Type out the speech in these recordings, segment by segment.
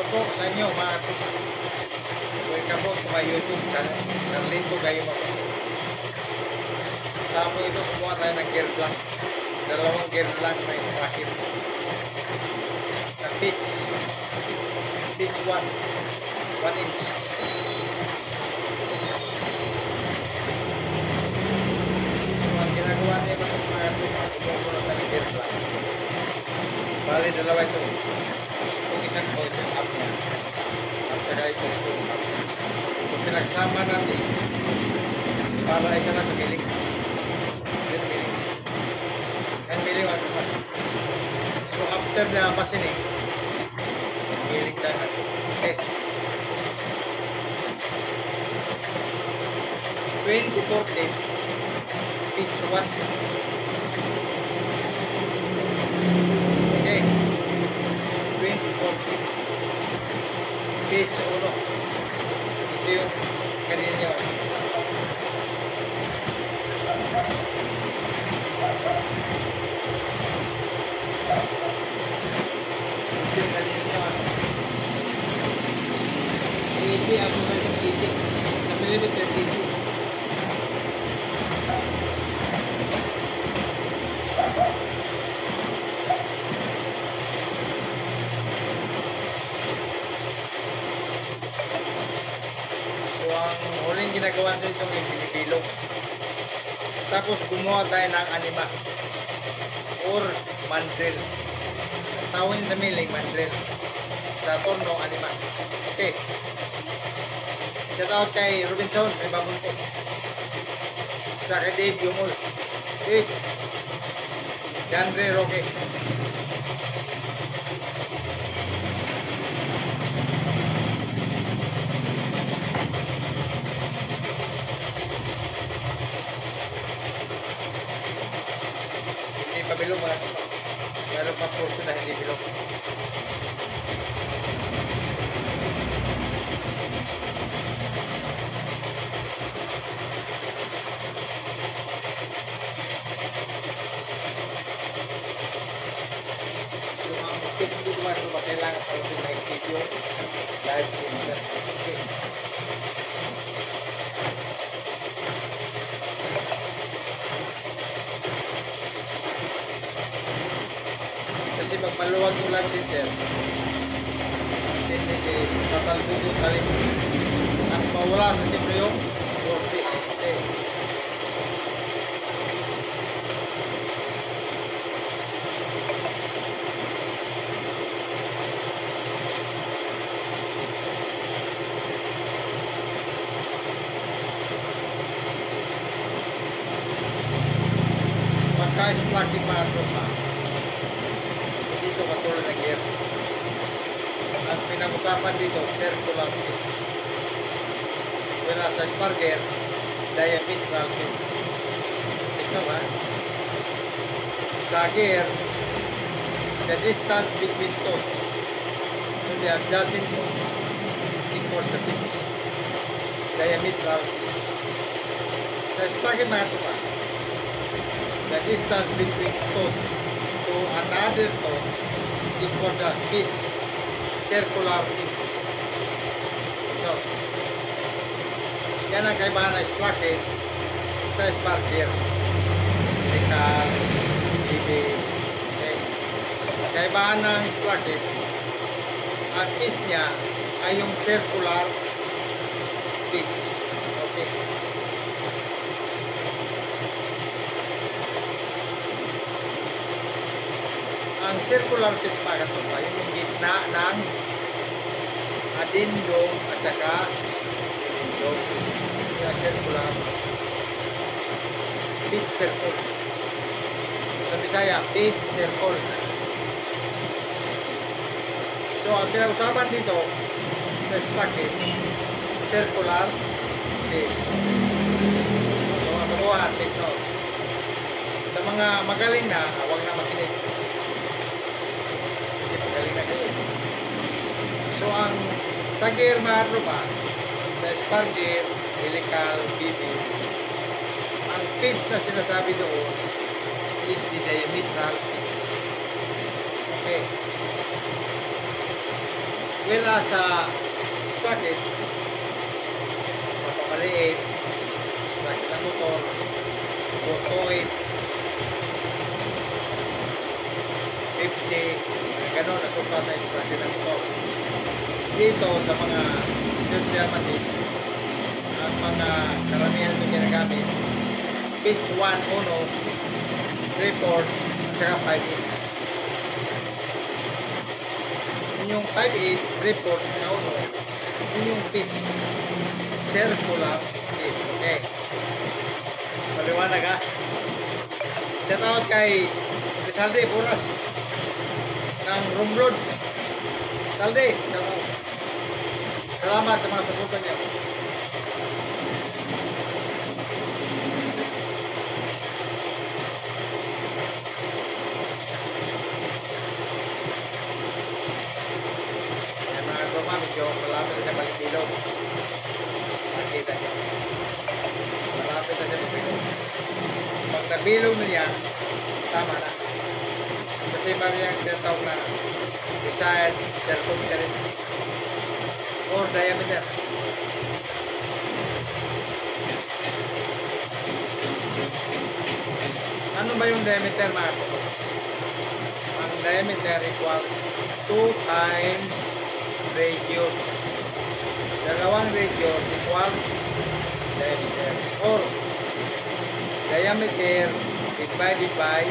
po sa inyo mga tropa. Welcome po to my YouTube Carlito Gayo. Tapos ito kumuha tayo ng gear blank. Dalawang gear blank na itakip. Na pitch 1 inch. So ang ginagawa niya mga tropa, kumuha ko na tayo ng gear blank. Bali dalawa ito. Itong isang ko, itong up niya. At saka itong up. So pinagsama natin para isa na sa miling. Yan miling ako pa. So after the machining, miling tayo. Okay. 2014 pitch 1. Okay. 2014 pitch 1. Ito yung kanina nyo. Ito yung kanina nyo. 80 ako sa 80. Sa millimeter 80. Huling ginagawa natin itong binibilog. Tapos gumawa tayo ng anima or mandrel. Tawin sa miling mandrel. Sa torno anima. Okay. Shout out kay Robinson, may babunto. Sa kay Dave Yumol. Dave. Andre Roque. Pabilog mga ito. Meron pa portion na hindi bilog. So ang tip dito mga ito, kailangan pa ito may video live sensor. Okay. Kasi pag maluwag yung live center, tendencies, tatalbugo talim. At mawala sa siyempre yung vortex. Okay. Pagka-splocking mga tropa, dito katulad ng gear. Ang pinag-usapan dito, circular pitch. Whereas sa spar gear, diametral pitch. Ito nga. Sa gear, the distance between two to the adjacent two equals the pitch. Diametral pitch. Sa sprocket mga ito pa, the distance between two to another toe equal the pitch, circular pitch. So, yan ang kaibahan ng sprocket sa spar gear. Decal, BB. Okay. Kaibahan ng sprocket, ang pitch niya ay yung circular pitch. Okay. Ang circular pitch mga katupa, yung gitna ng adindong at saka adindong. Yung circular pitch circle. Sa Bisaya, pitch circle. So, ang pinag-usapan dito sa sprocket, circular pitch. So, ang mabuhat dito. Sa mga magaling na, huwag na makinig. So ang sa gear mga tropa, sa spar gear, helical, BB, ang pitch na sinasabi doon is the diametral pitch. Okay. Whereas sa sprocket, mapamaliit, sprocket ng motor, motoid, 50, gano'n na sukat na sprocket ng motor. Dito sa mga industrial machine, ang mga karamihan ito ginagamit, pitch 1, 1, 3, 4, at saka 5, 8. Yung 5-8 report na uno, yun yung pitch. Circular pitch. Okay. Maliwanag ha. Shout out kay Salde Puras ng Romblod. Salde, shout out. Salamat sa mga suporta niyo. Medyo malapit na siya Balibilog. Makikita niyo. Malapit na siya Balibilog. Pag nabilog na yan, tama na. Kasi meron yung tinatawag na desired circumference or diameter. Ano ba yung diameter, mga kapatid? Ang diameter equals 2 times radius. Dalawang radius equals diameter. Or diameter divided by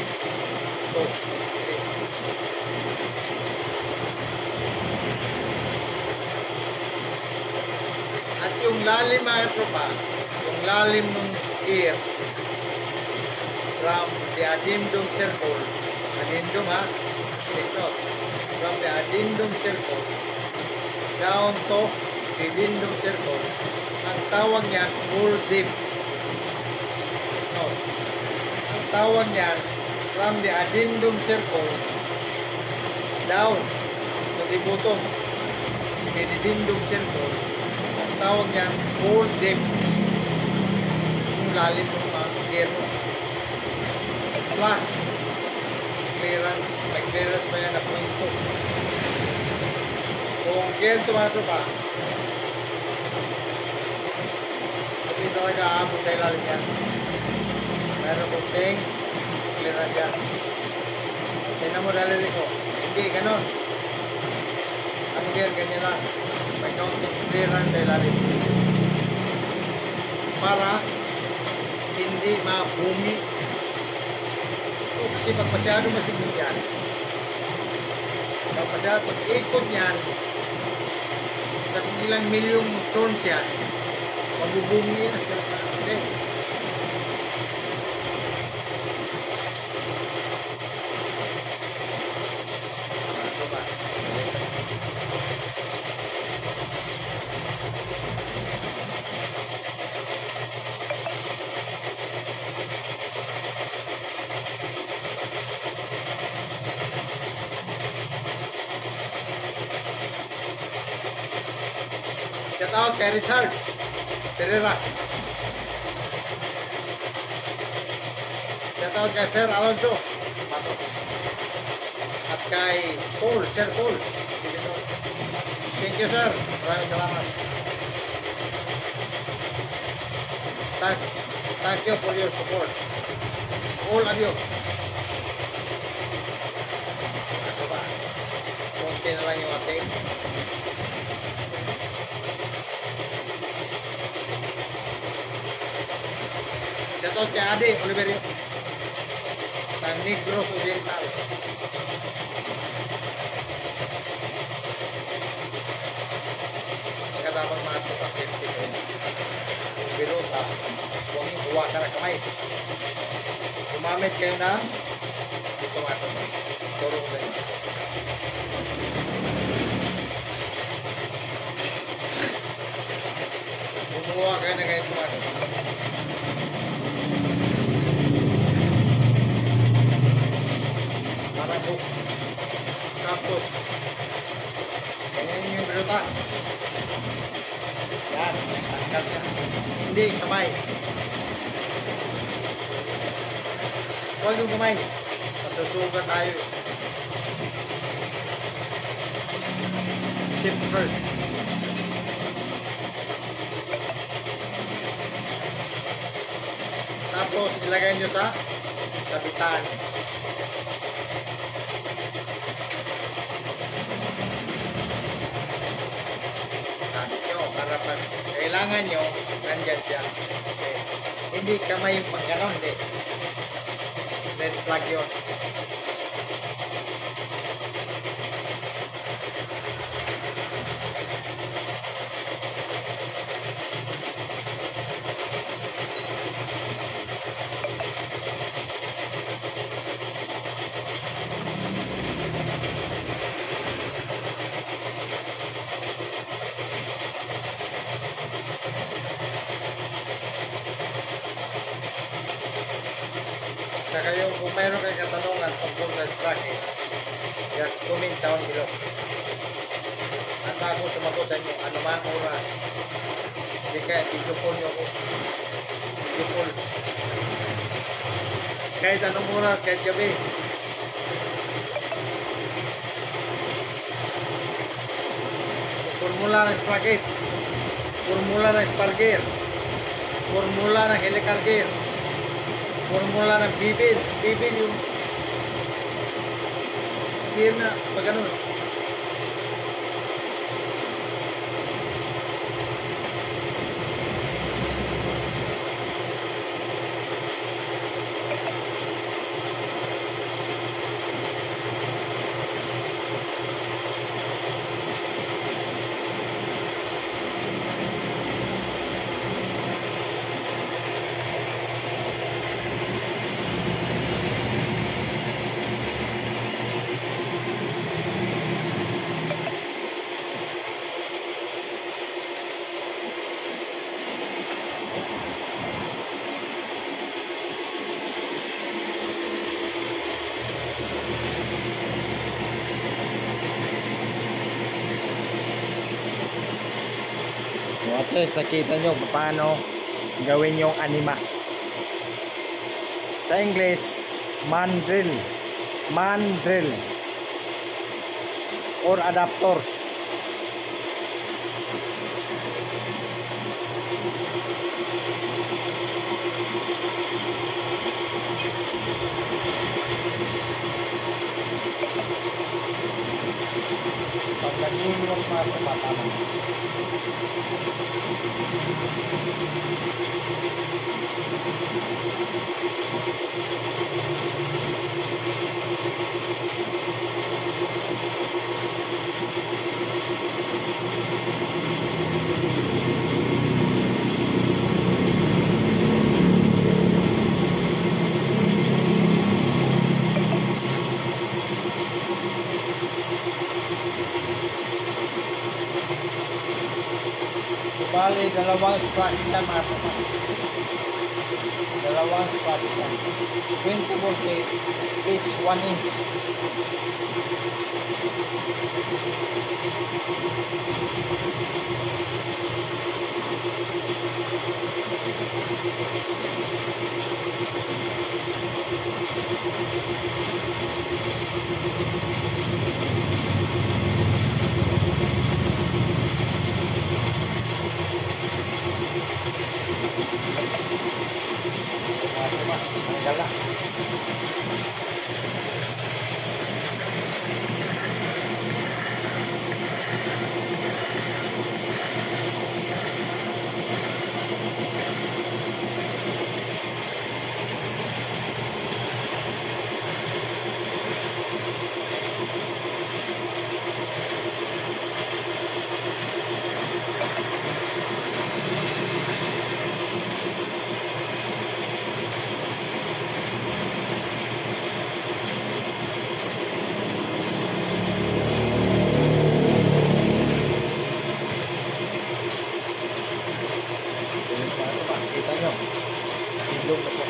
2. At yung lalim, mga tropa, yung lalim ng ear from the addendum circle, addendum ha, take note, from the addendum circle down to the addendum circle, ang tawag niyan full dip. No. Ang tawag niyan from the addendum circle down to the bottom the addendum circle, ang tawag niyan full dip. Yung lalim ng mga gear plus clearance, may clearance pa yan na 0.2. Kung gear tumato pa, hindi talaga aabot sa ilalim yan. Mayroon kunting clearance yan. Tignan mo dali ko. Hindi, ganun. Ang gear, ganyan lang. May konting clearance sa ilalim. Para hindi mabumi. Kasi pag masyado masigil yan, pag masyado, pag ikot yan, sa kung ilang milyong turns yan, mabubungi yan. Okay. Shout out kay Richard Pereira. Shout out kay Sir Alonso Matos. At kay Paul, Sir Paul. Thank you, sir. Maraming salamat. Thank you for your support. All of you. Ano ba? Konti na lang yung ating. Shoutout kay Adi Oliverio ng Negros Oriental. Kadamang mga tropa safety ko yun. Kung biruta, huwag yung huwa ka na kamay. Gumamit kayo ng ito mga tropa. Turo ko sa inyo. Gumawa kayo na ganito mga tropa. Marabok. Tapos ganyan yung biruta. Yan, tanggal siya. Hindi, kamay. Huwag yung kamay. Masusugat tayo. shift first. Tapos ilagay nyo sa sabitan. Sabi nyo, para pag kailangan nyo, nandyan siya. Okay. Hindi kamay yung pang ganon, hindi. Then plug yun. Saka yung kung mayroon kayong katanungan tungkol sa sprocket, just comment down below. At ako sumagot sa inyo anumang oras. Hindi kaya video call nyo ako. Video call. Kahit anong oras, kahit gabi. Formula ng sprocket. Formula ng spark gear. Formula ng helical gear. Formula ng bibid. Bibid yung gear na pag ano. At least nakita nyo paano gawin yung anima. Sa English, mandrel. Mandrel. Or adapter. Pag nag-iulong pa ito matama. Bali, dalawang sprocket na mga kapatid. Dalawang sprocket na. 20 voltage, pitch 1 inch. Tanggal. Hidung na siya.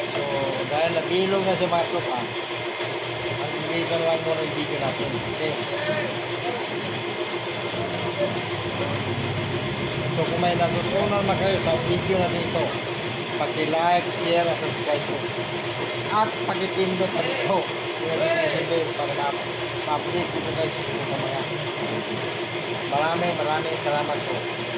So, dahil nabilog na si mga tropa, ang hindi ka lang muna yung video natin. Okay. kung may natutunan man kayo sa video na dito, paki-like, share, at subscribe po. At pag-ipindot na dito yung notification bell para ma-update ko guys sa mga. Maraming salamat po.